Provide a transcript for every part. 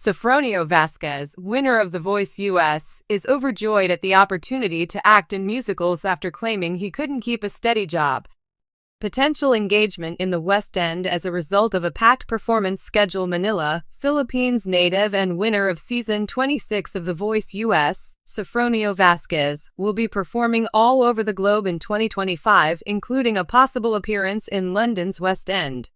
Sofronio Vasquez, winner of The Voice US, is overjoyed at the opportunity to act in musicals after claiming he couldn't keep a steady job. Potential engagement in the West End as a result of a packed performance schedule. Manila, Philippines native and winner of Season 26 of The Voice US, Sofronio Vasquez, will be performing all over the globe in 2025, including a possible appearance in London's West End.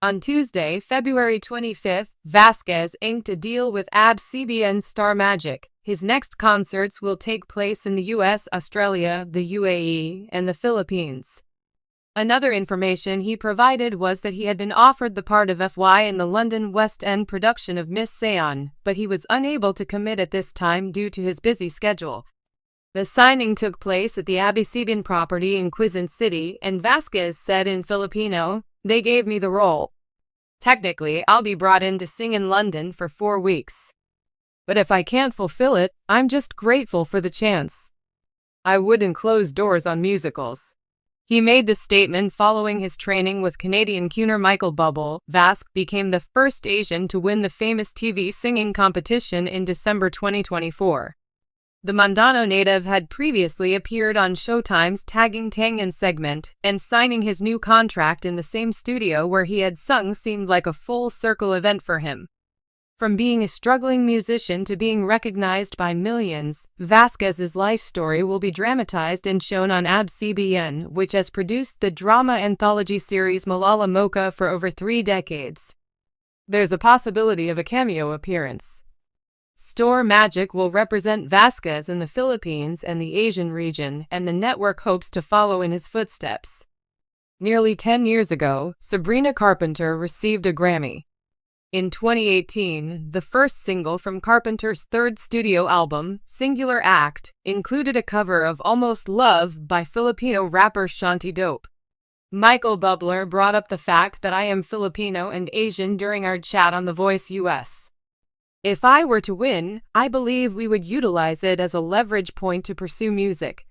On Tuesday, February 25, Vasquez inked a deal with ABS-CBN Star Magic. His next concerts will take place in the US, Australia, the UAE, and the Philippines. Another information he provided was that he had been offered the part of FY in the London West End production of Miss Saigon, but he was unable to commit at this time due to his busy schedule. The signing took place at the ABS-CBN property in Quezon City, and Vasquez said in Filipino, "They gave me the role. Technically, I'll be brought in to sing in London for 4 weeks. But if I can't fulfill it, I'm just grateful for the chance. I wouldn't close doors on musicals." He made the statement following his training with Canadian crooner Michael Bublé. Vasquez became the first Asian to win the famous TV singing competition in December 2024. The Mandano native had previously appeared on Showtime's Tagging Tangan segment, and signing his new contract in the same studio where he had sung seemed like a full-circle event for him. From being a struggling musician to being recognized by millions, Vasquez's life story will be dramatized and shown on ABS-CBN, which has produced the drama anthology series Malala Mocha for over 3 decades. There's a possibility of a cameo appearance. Star Magic will represent Vasquez in the Philippines and the Asian region, and the network hopes to follow in his footsteps. Nearly 10 years ago, Sabrina Carpenter received a Grammy. In 2018, the first single from Carpenter's third studio album, Singular Act, included a cover of Almost Love by Filipino rapper Shanti Dope. Michael Bublé brought up the fact that I am Filipino and Asian during our chat on The Voice US. "If I were to win, I believe we would utilize it as a leverage point to pursue music."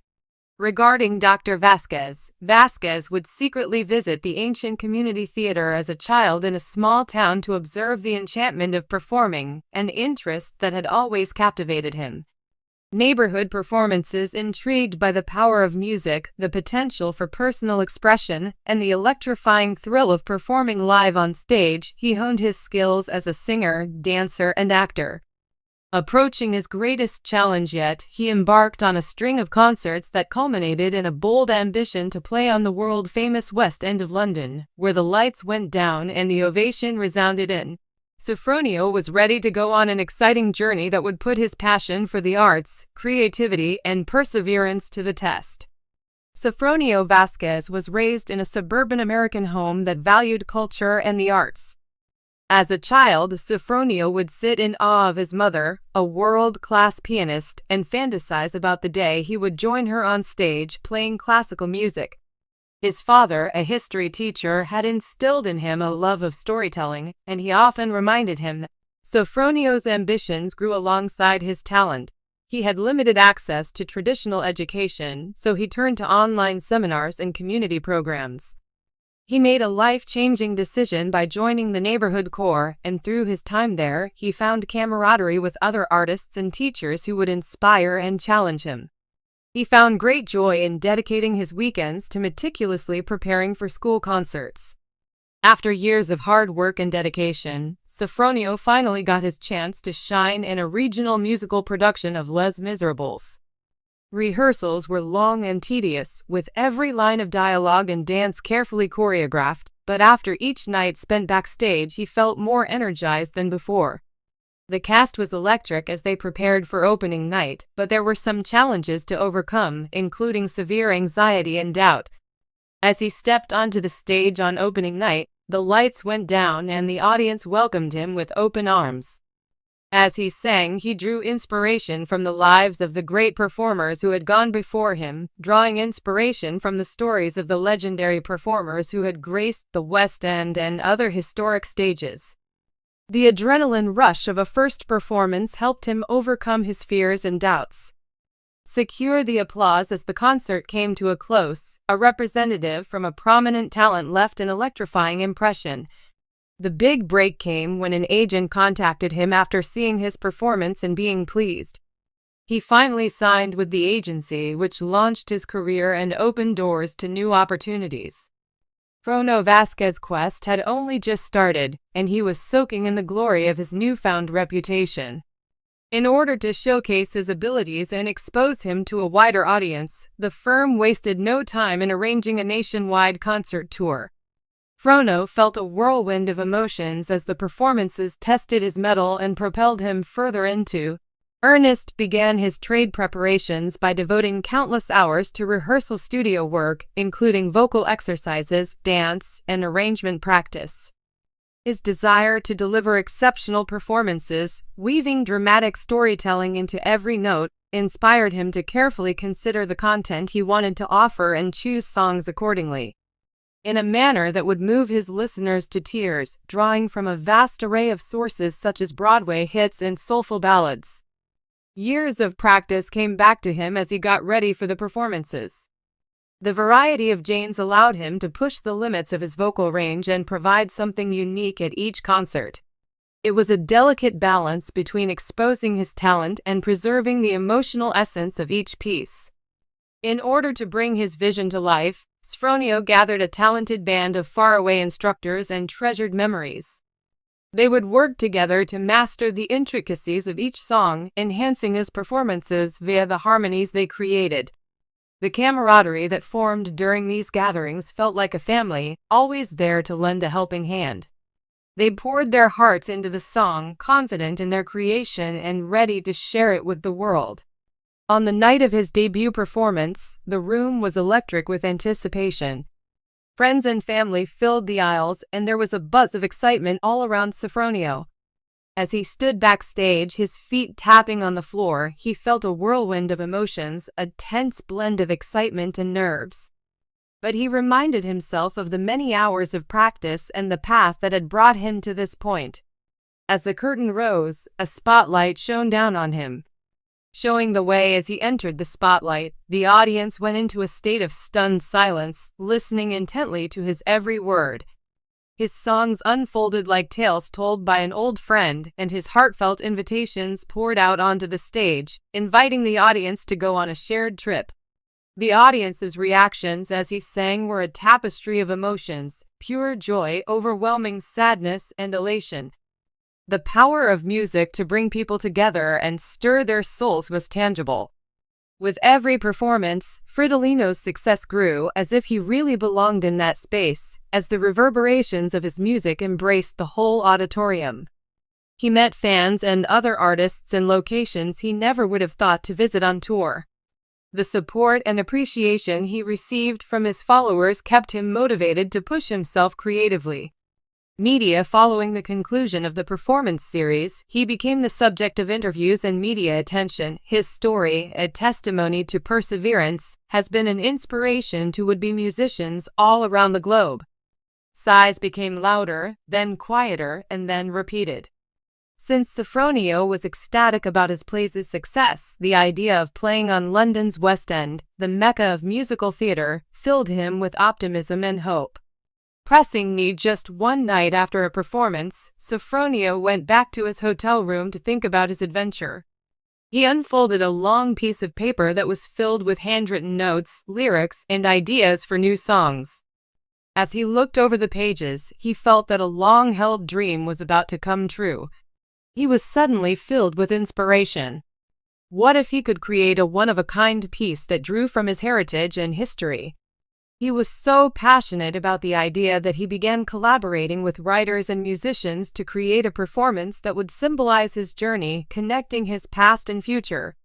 Regarding Dr. Vasquez, Vasquez would secretly visit the ancient community theater as a child in a small town to observe the enchantment of performing, an interest that had always captivated him. Neighborhood performances intrigued by the power of music, the potential for personal expression, and the electrifying thrill of performing live on stage, he honed his skills as a singer, dancer, and actor. Approaching his greatest challenge yet, he embarked on a string of concerts that culminated in a bold ambition to play on the world-famous West End of London, where the lights went down and the ovation resounded in. Sofronio was ready to go on an exciting journey that would put his passion for the arts, creativity, and perseverance to the test. Sofronio Vasquez was raised in a suburban American home that valued culture and the arts. As a child, Sofronio would sit in awe of his mother, a world-class pianist, and fantasize about the day he would join her on stage playing classical music. His father, a history teacher, had instilled in him a love of storytelling, and he often reminded him that Sofronio's ambitions grew alongside his talent. He had limited access to traditional education, so he turned to online seminars and community programs. He made a life-changing decision by joining the neighborhood corps, and through his time there, he found camaraderie with other artists and teachers who would inspire and challenge him. He found great joy in dedicating his weekends to meticulously preparing for school concerts. After years of hard work and dedication, Sofronio finally got his chance to shine in a regional musical production of Les Miserables. Rehearsals were long and tedious, with every line of dialogue and dance carefully choreographed, but after each night spent backstage he felt more energized than before. The cast was electric as they prepared for opening night, but there were some challenges to overcome, including severe anxiety and doubt. As he stepped onto the stage on opening night, the lights went down and the audience welcomed him with open arms. As he sang, he drew inspiration from the lives of the great performers who had gone before him, drawing inspiration from the stories of the legendary performers who had graced the West End and other historic stages. The adrenaline rush of a first performance helped him overcome his fears and doubts. Secure the applause as the concert came to a close, a representative from a prominent talent left an electrifying impression. The big break came when an agent contacted him after seeing his performance and being pleased. He finally signed with the agency, which launched his career and opened doors to new opportunities. Sofronio Vasquez's quest had only just started, and he was soaking in the glory of his newfound reputation. In order to showcase his abilities and expose him to a wider audience, the firm wasted no time in arranging a nationwide concert tour. Sofronio felt a whirlwind of emotions as the performances tested his mettle and propelled him further into earnest. Began his trade preparations by devoting countless hours to rehearsal studio work, including vocal exercises, dance, and arrangement practice. His desire to deliver exceptional performances, weaving dramatic storytelling into every note, inspired him to carefully consider the content he wanted to offer and choose songs accordingly, in a manner that would move his listeners to tears, drawing from a vast array of sources such as Broadway hits and soulful ballads. Years of practice came back to him as he got ready for the performances. The variety of genres allowed him to push the limits of his vocal range and provide something unique at each concert. It was a delicate balance between exposing his talent and preserving the emotional essence of each piece. In order to bring his vision to life, Sofronio gathered a talented band of faraway instructors and treasured memories. They would work together to master the intricacies of each song, enhancing his performances via the harmonies they created. The camaraderie that formed during these gatherings felt like a family, always there to lend a helping hand. They poured their hearts into the song, confident in their creation and ready to share it with the world. On the night of his debut performance, the room was electric with anticipation. Friends and family filled the aisles, and there was a buzz of excitement all around Sofronio. As he stood backstage, his feet tapping on the floor, he felt a whirlwind of emotions, a tense blend of excitement and nerves. But he reminded himself of the many hours of practice and the path that had brought him to this point. As the curtain rose, a spotlight shone down on him. Showing the way as he entered the spotlight, the audience went into a state of stunned silence, listening intently to his every word. His songs unfolded like tales told by an old friend, and his heartfelt invitations poured out onto the stage, inviting the audience to go on a shared trip. The audience's reactions as he sang were a tapestry of emotions, pure joy, overwhelming sadness, and elation. The power of music to bring people together and stir their souls was tangible. With every performance, Fridolino's success grew as if he really belonged in that space, as the reverberations of his music embraced the whole auditorium. He met fans and other artists in locations he never would have thought to visit on tour. The support and appreciation he received from his followers kept him motivated to push himself creatively. Media following the conclusion of the performance series, he became the subject of interviews and media attention. His story, a testimony to perseverance, has been an inspiration to would-be musicians all around the globe. Sighs became louder, then quieter, and then repeated. Since Sofronio was ecstatic about his play's success, the idea of playing on London's West End, the mecca of musical theatre, filled him with optimism and hope. Pressing need just one night after a performance, Sofronio went back to his hotel room to think about his adventure. He unfolded a long piece of paper that was filled with handwritten notes, lyrics, and ideas for new songs. As he looked over the pages, he felt that a long-held dream was about to come true. He was suddenly filled with inspiration. What if he could create a one-of-a-kind piece that drew from his heritage and history? He was so passionate about the idea that he began collaborating with writers and musicians to create a performance that would symbolize his journey, connecting his past and future.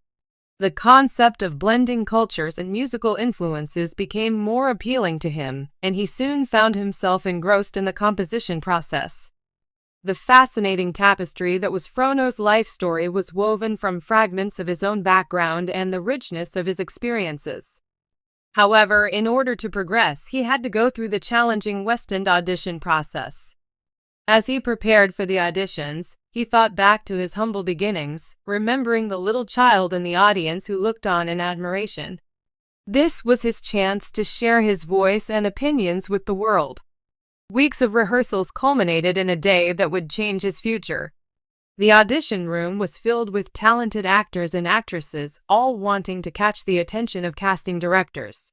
The concept of blending cultures and musical influences became more appealing to him, and he soon found himself engrossed in the composition process. The fascinating tapestry that was Sofronio's life story was woven from fragments of his own background and the richness of his experiences. However, in order to progress, he had to go through the challenging West End audition process. As he prepared for the auditions, he thought back to his humble beginnings, remembering the little child in the audience who looked on in admiration. This was his chance to share his voice and opinions with the world. Weeks of rehearsals culminated in a day that would change his future. The audition room was filled with talented actors and actresses, all wanting to catch the attention of casting directors.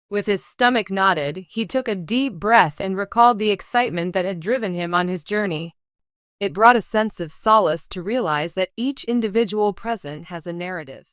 With his stomach knotted, he took a deep breath and recalled the excitement that had driven him on his journey. It brought a sense of solace to realize that each individual present has a narrative.